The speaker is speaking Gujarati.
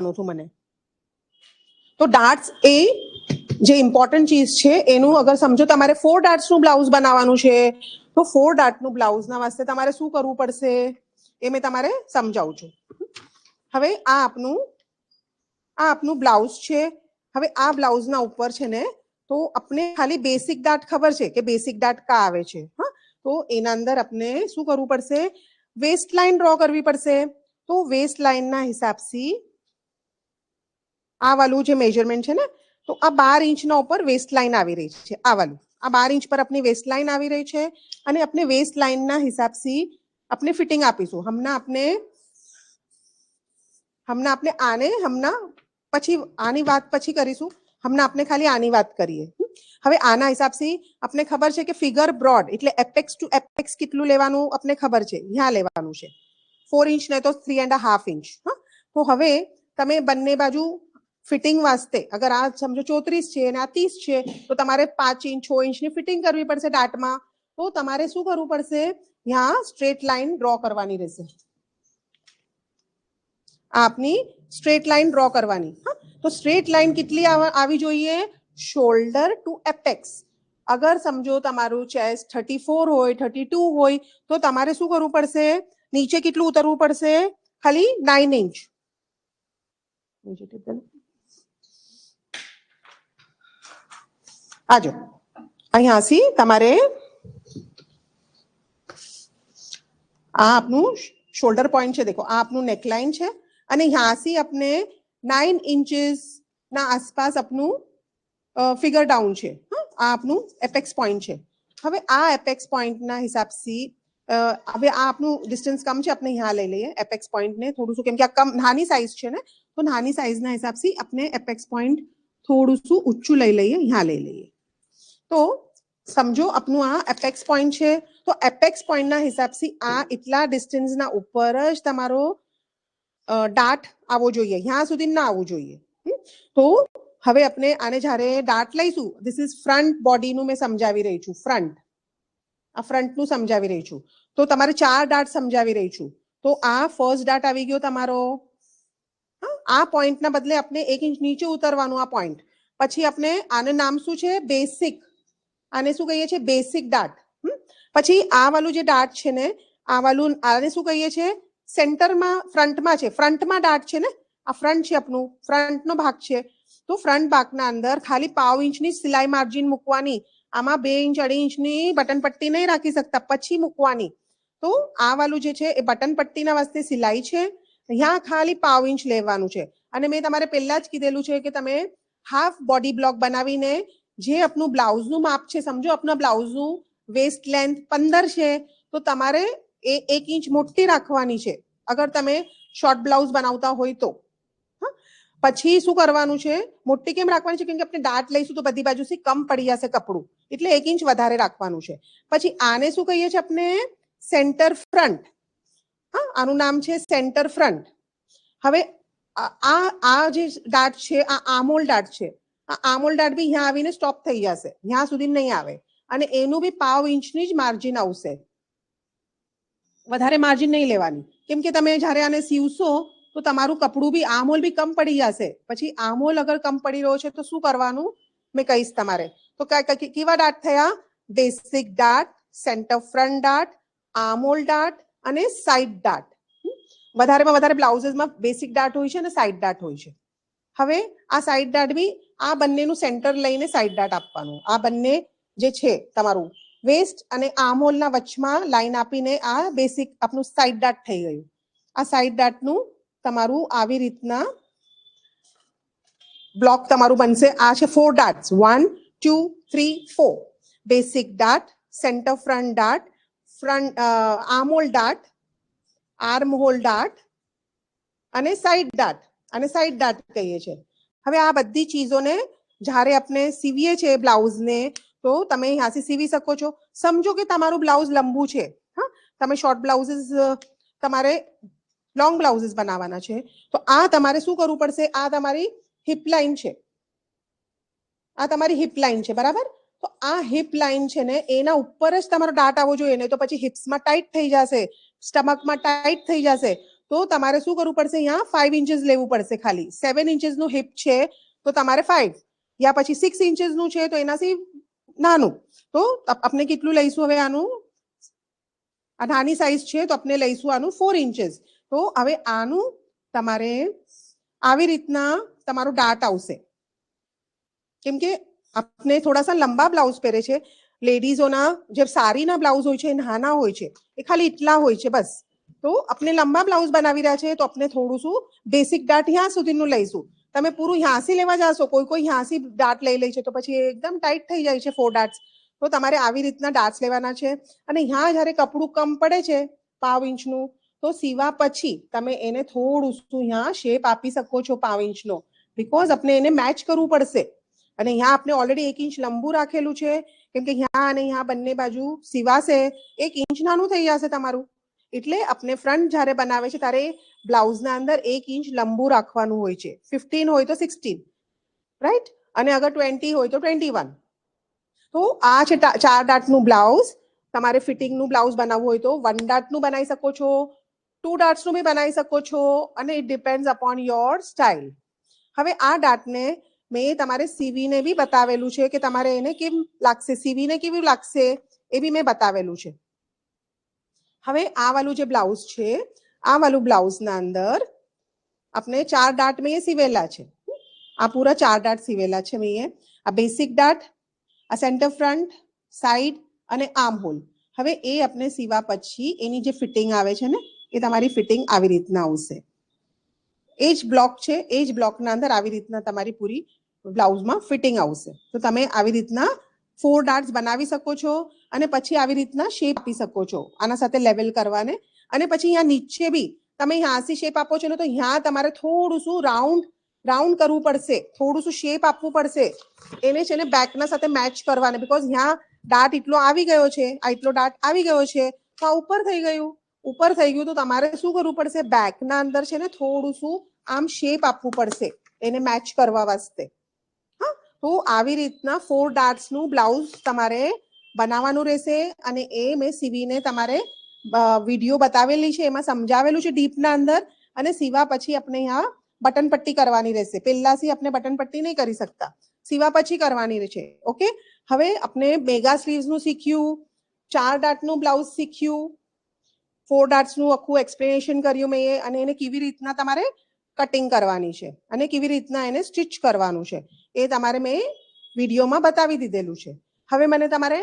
હતું મને તો ડાર્ટ્સ એ જે ઇમ્પોર્ટન્ટ ચીજ છે એનું અગર સમજો તમારે 4 ડાર્ટ્સ નું બ્લાઉઝ બનાવવાનું છે તો 4 ડાર્ટ નું બ્લાઉઝ ના વાસ્તે તમારે શું કરવું પડશે એ મેં તમારે સમજાવું છું. હવે આ આપનું બ્લાઉઝ છે. હવે આ બ્લાઉઝ ના ઉપર છે ને તો આપણે ખાલી બેસિક ડાર્ટ ખબર છે કે બેસિક ડાર્ટ કા આવે છે. હા, તો એના અંદર આપણે શું કરવું પડશે, વેસ્ટ લાઇન ડ્રો કરવી પડશે. તો વેસ્ટ લાઇન ના હિસાબથી આ વાળું જે મેજરમેન્ટ છે ને તો આ 12 ઇંચના ઉપર વેસ્ટ લાઇન આવી રહી છે. આ વાળું આ 12 ઇંચ પર આપની વેસ્ટ લાઇન આવી રહી છે અને આપણે વેસ્ટ લાઇનના હિસાબથી આપણે ફિટિંગ આપીશું. હમણાં આપણે પછી આની વાત પછી કરીશું. હમણાં આપણે ખાલી આની વાત કરીએ. હવે આના હિસાબથી આપણે ખબર છે કે ફિગર બ્રોડ એટલે એપેક્સ ટુ એપેક્સ કેટલું લેવાનું આપણે ખબર છે. અહીંયા લેવાનું છે 4 ઇંચ ને તો 3.5 ઇંચ. હા, તો હવે તમે બંને બાજુ ફિટિંગ વાસ્તે અગર આ સમજો 34 છે અને આ 30 છે તો તમારે 5 ઇંચ 6 ઇંચની ફિટિંગ કરવી પડશે ડાર્ટમાં. તો તમારે શું કરવું પડશે, यहाँ સ્ટ્રેટ લાઇન ડ્રો કરવાની રહેશે. આપની સ્ટ્રેટ લાઇન ડ્રો કરવાની. હા, તો સ્ટ્રેટ લાઇન કેટલી આવી જોઈએ, શોલ્ડર ટુ એપેક્સ. અગર સમજો તમારું ચેસ્ટ 34 હોય 32 હોય તો તમારે શું કરવું પડશે, નીચે કેટલું ઉતરવું પડશે, ખાલી 9 ઇંચ. આજો અહીંયાથી તમારે આ આપનું શોલ્ડર પોઈન્ટ છે. દેખો આ આપનું નેકલાઇન છે અને અહીંયાથી આપણે 9 ઇંચીસ ના આસપાસ આપનું ફિગર ડાઉન છે. હા, આ આપનું એપેક્સ પોઈન્ટ છે. હવે આ એપેક્સ પોઈન્ટના હિસાબથી હવે આ આપનું ડિસ્ટન્સ કમ છે, આપણે અહીંયા લઈ લઈએ એપેક્સ પોઈન્ટને થોડું શું, કેમ કે આ કમ નાની સાઈઝ છે ને તો નાની સાઈઝના હિસાબથી આપણે એપેક્સ પોઈન્ટ થોડું શું ઊંચું લઈ લઈએ, અહીંયા લઈ લઈએ. તો સમજો આપનું આ એપેક્સ પોઈન્ટ છે તો એપેક્સ પોઈન્ટના હિસાબથી આ એટલા ડિસ્ટન્સના ઉપર જ તમારો ડાર્ટ આવવો જોઈએ, यहाँ સુધી ના આવવું જોઈએ. તો હવે આપણે આને જ્યારે ડાર્ટ લઈશું, ધીસ ઇઝ ફ્રન્ટ બોડીનું મેં સમજાવી રહી છું. આ ફ્રન્ટનું સમજાવી રહી છું. તો તમારે 4 ડાર્ટ સમજાવી રહી છું. તો આ ફર્સ્ટ ડાર્ટ આવી ગયો તમારો. આ પોઈન્ટના બદલે આપણે 1 ઇંચ નીચે ઉતરવાનું આ પોઈન્ટ. પછી આપણે આને નામ શું છે, બેસિક. આને શું કહીએ છીએ, બેસિક ડાર્ટ. પછી આ વાળું જે ડાર્ટ છે ને આ વાળું આને શું કહીએ છીએ, સેન્ટરમાં ફ્રન્ટમાં છે. ફ્રન્ટમાં ડાર્ટ છે ને આ ફ્રન્ટ છે, આપણું ફ્રન્ટનો ભાગ છે. તો ફ્રન્ટ ભાગના અંદર ખાલી 0.5 ઇંચની સિલાઈ માર્જિન મૂકવાની. આમાં 2 ઇંચ 2.5 ઇંચની બટન પટ્ટી નહીં રાખી શકતા, પછી મૂકવાની. તો આ વાળું જે છે એ બટન પટ્ટીના વાસ્તે સિલાઈ છે. અહીંયા ખાલી 0.5 ઇંચ લેવાનું છે. અને મેં તમારે પહેલા જ કીધેલું છે કે તમે હાફ બોડી બ્લોક બનાવીને જે આપનું બ્લાઉઝનું માપ છે, સમજો આપના બ્લાઉઝનું વેસ્ટ લેન્થ 15 છે તો તમારે એ 1 ઇંચ મોટી રાખવાની છે અગર તમે શોર્ટ બ્લાઉઝ બનાવતા હોય તો. પછી શું કરવાનું છે, મોટી કેમ રાખવાની છે, કેમ કે આપણે ડાર્ટ લઈશું તો બધી બાજુથી કમ પડી જશે કપડું, એટલે 1 ઇંચ વધારે રાખવાનું છે. પછી આને શું કહીએ છીએ આપણે, સેન્ટર ફ્રન્ટ. હા, આનું નામ છે સેન્ટર ફ્રન્ટ. હવે આ જે ડાર્ટ છે આ આમોલ ડાર્ટ છે. આ આમોલ ડાર્ટ બી અહીંયા આવીને સ્ટોપ થઈ જશે, અહીંયા સુધી નહીં આવે. અને એનું બી 0.5 ઇંચની જ માર્જિન આવશે, વધારે માર્જિન નહીં લેવાની. કેમ કે તમે જ્યારે આને સીવશો તો તમારું કપડું બી આમોલ બી કમ પડી જશે. પછી આમોલ અગર કમ પડી રહ્યો છે તો શું કરવાનું મેં કહીશ તમારે. તો કેવા ડાર્ટ થયા, basic dart, centre front dart, આમોલ ડાર્ટ અને સાઇડ ડાર્ટ. વધારેમાં વધારે બ્લાઉઝીસમાં બેસિક ડાર્ટ હોય છે અને સાઇડ ડાર્ટ હોય છે. હવે આ સાઇડ ડાર્ટ બી આ બંનેનું સેન્ટર લઈને સાઇડ ડાર્ટ આપવાનું. આ બંને જે છે તમારું વેસ્ટ અને આમોલના વચમાં લાઈન આપીને આ બેસિક આપનું સાઇડ ડાર્ટ થઈ ગયું. આ સાઇડ ડાર્ટનું તમારું આવી રીતના બ્લોક તમારું બનશે. આ છે 4 darts, 1 2 3 4. Basic dart, centre front dart, આમોલ ડાર્ટ, આર્મ હોલ ડાર્ટ અને સાઇડ ડાર્ટ. અને સાઇડ ડાર્ટ કહીએ છીએ. હવે આ બધી ચીજોને જ્યારે આપણે સીવીએ છીએ બ્લાઉઝને તો તમે અહીંયાથી સીવી શકો છો. સમજો કે તમારું બ્લાઉઝ લંબુ છે, હા, તમે શોર્ટ બ્લાઉઝીસ તમારે લોંગ બ્લાઉઝીસ બનાવવાના છે તો આ તમારે શું કરવું પડશે, આ તમારી હિપ લાઇન છે, આ તમારી હિપ લાઇન છે, બરાબર. તો આ હિપ લાઇન છે ને એના ઉપર જ તમારો ડાર્ટ આવવો જોઈએ, નહીં તો પછી હિપ્સમાં ટાઈટ થઈ જશે, સ્ટમકમાં ટાઈટ થઈ જશે. તો તો તમારે શું કરવું પડશે? અહીંયા 5 ઇંચીસ લેવું પડશે ખાલી. 7 ઇંચીસનું હિપ છે તો તમારે 5, યા પછી 6 ઇંચીસનું છે તો એનાથી નાનું. તો આપણે કેટલું લઈશું હવે આનું? આ નાની સાઈઝ છે તો આપણે લઈશું આનું 4 ઇંચીસ. તો હવે આનું તમારે આવી રીતના તમારું ડાટ આવશે. કેમ કે આપણે થોડા સા લંબા બ્લાઉઝ પહેરે છે. લેડીઝોના જે સારીના બ્લાઉઝ હોય છે એ નાના હોય છે, એ ખાલી એટલા હોય છે બસ. તો આપણે લંબા બ્લાઉઝ બનાવી રહ્યા છે તો આપણે થોડું શું બેસિક ડાટ यहाँ સુધીનું લઈશું. તમે પૂરું યાસી લેવા જાશો, કોઈ યાસી ડાટ લઈ લે છે તો પછી એકદમ ટાઈટ થઈ જાય છે 4 ડાટ્સ. તો તમારે આવી રીતના ડાટ્સ લેવાના છે. અને यहाँ જ્યારે કપડું કમ પડે છે 0.5 ઇંચનું, તો સીવા પછી તમે એને થોડું શું यहाँ શેપ આપી શકો છો 0.5 ઇંચનો, બીકોઝ આપણે એને મેચ કરવું પડશે. અને यहाँ આપણે ઓલરેડી 1 ઇંચ લંબુ રાખેલું છે, કેમ કે यहाँ અને यहाँ બંને બાજુ સીવાશે, 1 ઇંચ નાનું થઈ જશે તમારું. એટલે આપણે ફ્રન્ટ જ્યારે બનાવે છે ત્યારે બ્લાઉઝના અંદર 1 ઇંચ લંબુ રાખવાનું હોય છે. 15 હોય તો 16, રાઈટ? અને અગર 20 હોય તો 21. તો આ છે 4 ડાટનું બ્લાઉઝ. તમારે ફિટિંગનું બ્લાઉઝ બનાવવું હોય તો 1 ડાટનું બનાવી શકો છો, 2 ડાટ્સનું બી બનાવી શકો છો, અને it depends upon your style. હવે આ ડાટને મેં તમારે સીવીને બી બતાવેલું છે કે તમારે એને કેમ લાગશે, સીવીને કેવું લાગશે એ બી મેં બતાવેલું છે. હવે આ વાળું જે બ્લાઉઝ છે, આ વાળું બ્લાઉઝના અંદર આપણે 4 ડાટ મેં સીવેલા છે. આ પૂરા 4 ડાટ સીવેલા છે મેં. આ બેસિક ડાટ, આ સેન્ટર ફ્રન્ટ, સાઈડ અને આર્મ હોલ. હવે એ આપણે સીવા પછી એની જે ફિટિંગ આવે છે ને, એ તમારી ફિટિંગ આવી રીતના આવશે. એ જ બ્લોક છે, એ જ બ્લોકના અંદર આવી રીતના તમારી પૂરી બ્લાઉઝમાં ફિટિંગ આવશે. તો તમે આવી રીતના 4 ડાટ્સ બનાવી શકો છો અને પછી આવી રીતના શેપ આપી શકો છો આના સાથે લેવલ કરવાને. અને પછી અહીંયા નીચે બી તમે અહીંયાથી શેપ આપો છો ને, તો અહીંયા તમારે થોડું શું રાઉન્ડ કરવું પડશે, થોડું શું શેપ આપવું પડશે. એને છે ને બેકના સાથે મેચ કરવાને, બીકોઝ અહીંયા ડાટ એટલો આવી ગયો છે, આ એટલો ડાટ આવી ગયો છે, તો આ ઉપર થઈ ગયું. તો તમારે શું કરવું પડશે? બેકના અંદર છે ને થોડું શું આમ શેપ આપવું પડશે એને મેચ કરવા વાસ્તે. તો આવી રીતના 4 ડાટ્સનું બ્લાઉઝ તમારે બનાવવાનું રહેશે. અને એ મેં સીવીને તમારે વિડીયો બતાવેલી છે, એમાં સમજાવેલું છે ડીપના અંદર. અને સીવા પછી આપણે અહીંયા બટન પટ્ટી કરવાની રહેશે. પહેલાથી આપણે બટન પટ્ટી નહીં કરી શકતા, સીવા પછી કરવાની છે. ઓકે, હવે આપણે મેગા સ્લીવ્સનું શીખ્યું, 4 ડાટનું બ્લાઉઝ શીખ્યું, 4 ડાટ્સનું આખું એક્સપ્લેનેશન કર્યું મેં, અને એને કેવી રીતના તમારે કટિંગ કરવાની છે અને કેવી રીતના એને સ્ટિચ કરવાનું છે એ તમારે મેં વિડીયોમાં બતાવી દીધેલું છે. હવે મને તમારે